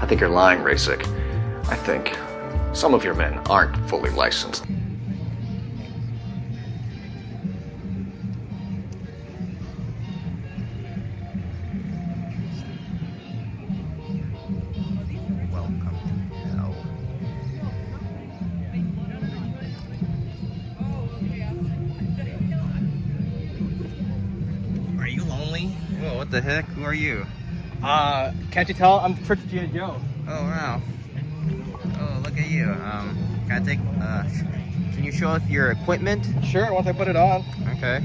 I think you're lying, Rasik. I think some of your men aren't fully licensed. Welcome to hell. Are you lonely? Whoa, what the heck? Who are you? Can't you tell? I'm Trick G.I. Joe. Oh wow. Oh, look at you. Can I take can you show us your equipment? Sure, once I put it on. Okay.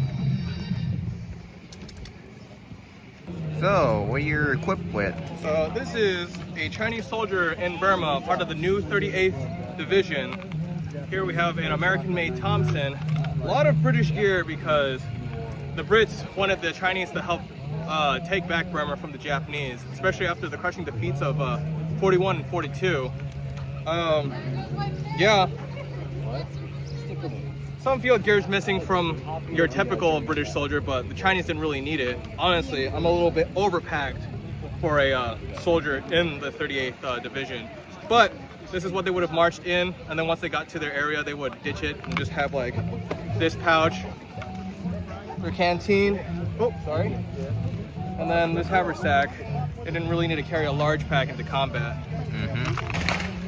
So, what are you equipped with? So this is a Chinese soldier in Burma, part of the new 38th Division. Here we have an American-made Thompson. A lot of British gear because the Brits wanted the Chinese to help take back Burma from the Japanese, especially after the crushing defeats of 41 and 42. Yeah. Some field gear is missing from your typical British soldier, but the Chinese didn't really need it. Honestly, I'm a little bit overpacked for a soldier in the 38th Division. But this is what they would have marched in, and then once they got to their area, they would ditch it and just have like this pouch, their canteen. Oh, sorry. And then this haversack. They didn't really need to carry a large pack into combat.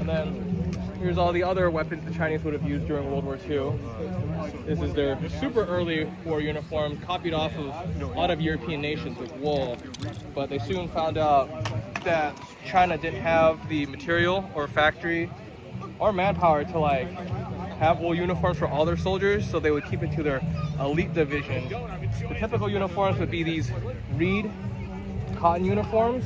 And then here's all the other weapons the Chinese would have used during World War II. This is their super early war uniform, copied off of a lot of European nations with wool. But they soon found out that China didn't have the material or factory or manpower to like have wool uniforms for all their soldiers, so they would keep it to their elite division. The typical uniforms would be these reed cotton uniforms.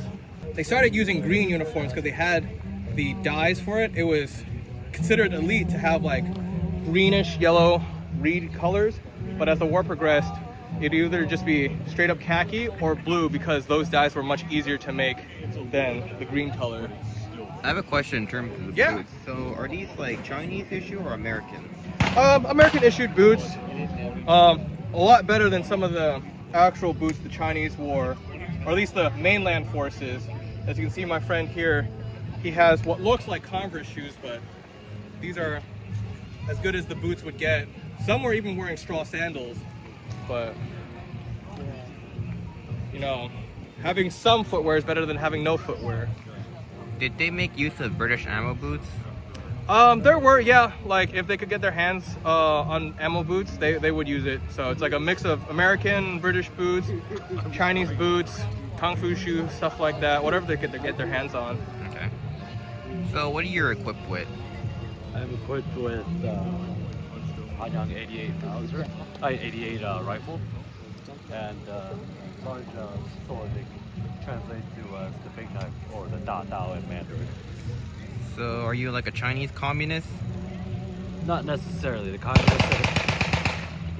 They started using green uniforms because they had the dyes for it. It was considered elite to have like greenish yellow reed colors, but as the war progressed, it'd either just be straight up khaki or blue because those dyes were much easier to make than the green color. I have a question in terms of the boots. So, are these like Chinese issue or American? American issued boots. A lot better than some of the actual boots the Chinese wore, or at least the mainland forces. As you can see, my friend here, he has what looks like Converse shoes, but these are as good as the boots would get. Some were even wearing straw sandals, but you know, having some footwear is better than having no footwear. Did they make use of British ammo boots? There were, yeah, like if they could get their hands on ammo boots, they would use it. So it's like a mix of American, British boots, Chinese boots, Kung Fu shoes, stuff like that, whatever they could get their hands on. Okay. So what are you equipped with? I'm equipped with Hanyang 88 Mauser, 88 rifle, and large sword. They translate to as the big knife or the Da Dao in Mandarin. So are you like a Chinese communist? Not necessarily. The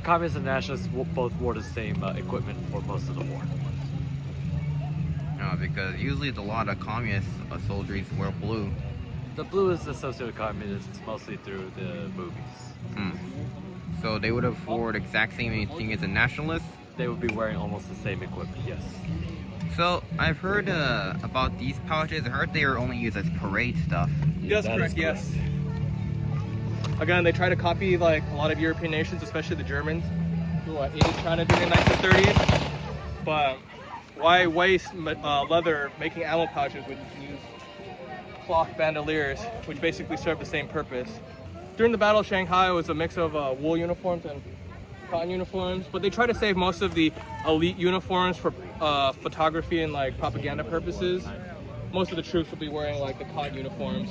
communists and nationalists both wore the same equipment for most of the war. No, because usually a lot of communist soldiers wear blue. The blue is associated with communists mostly through the movies. So they would have worn the exact same thing as a nationalist? They would be wearing almost the same equipment, yes. So I've heard about these pouches. I heard they are only used as parade stuff. Yes, correct, yes. Again, they try to copy like a lot of European nations, especially the Germans, who aided China during the 1930s. But why waste leather making ammo pouches when you can use cloth bandoliers, which basically serve the same purpose? During the Battle of Shanghai, it was a mix of wool uniforms and cotton uniforms, but they try to save most of the elite uniforms for photography and like propaganda purposes. Most of the troops will be wearing like the cotton uniforms.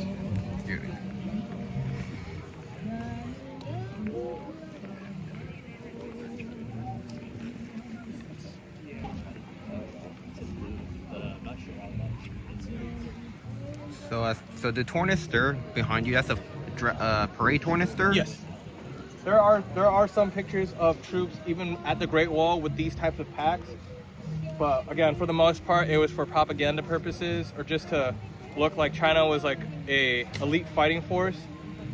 So the tornister behind you, that's a parade tornister? Yes. There are some pictures of troops even at the Great Wall with these types of packs, but again, for the most part, it was for propaganda purposes or just to look like China was like a elite fighting force.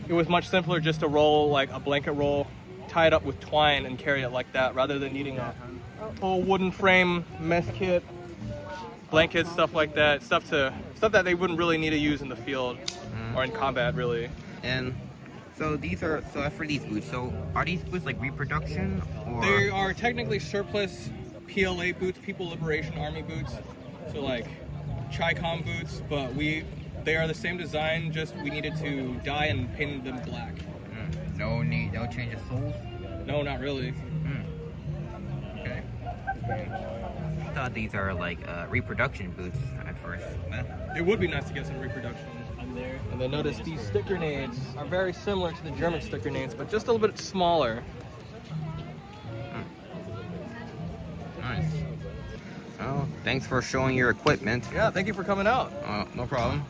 It was much simpler just to roll like a blanket roll, tie it up with twine and carry it like that, rather than needing a whole wooden frame mess kit. blankets, stuff like that, stuff that they wouldn't really need to use in the field or in combat, really. And so as for these boots, so are these boots like reproduction, or They are technically surplus PLA boots, People Liberation Army boots. So like Chi-Com boots, but they are the same design, just we needed to dye and paint them black. no change of soles? No, not really. Okay. I thought these are like reproduction boots at first. It would be nice to get some reproduction. And then notice these sticker nades are very similar to the German sticker nades, but just a little bit smaller. Nice. Well, thanks for showing your equipment. Yeah, thank you for coming out. No problem.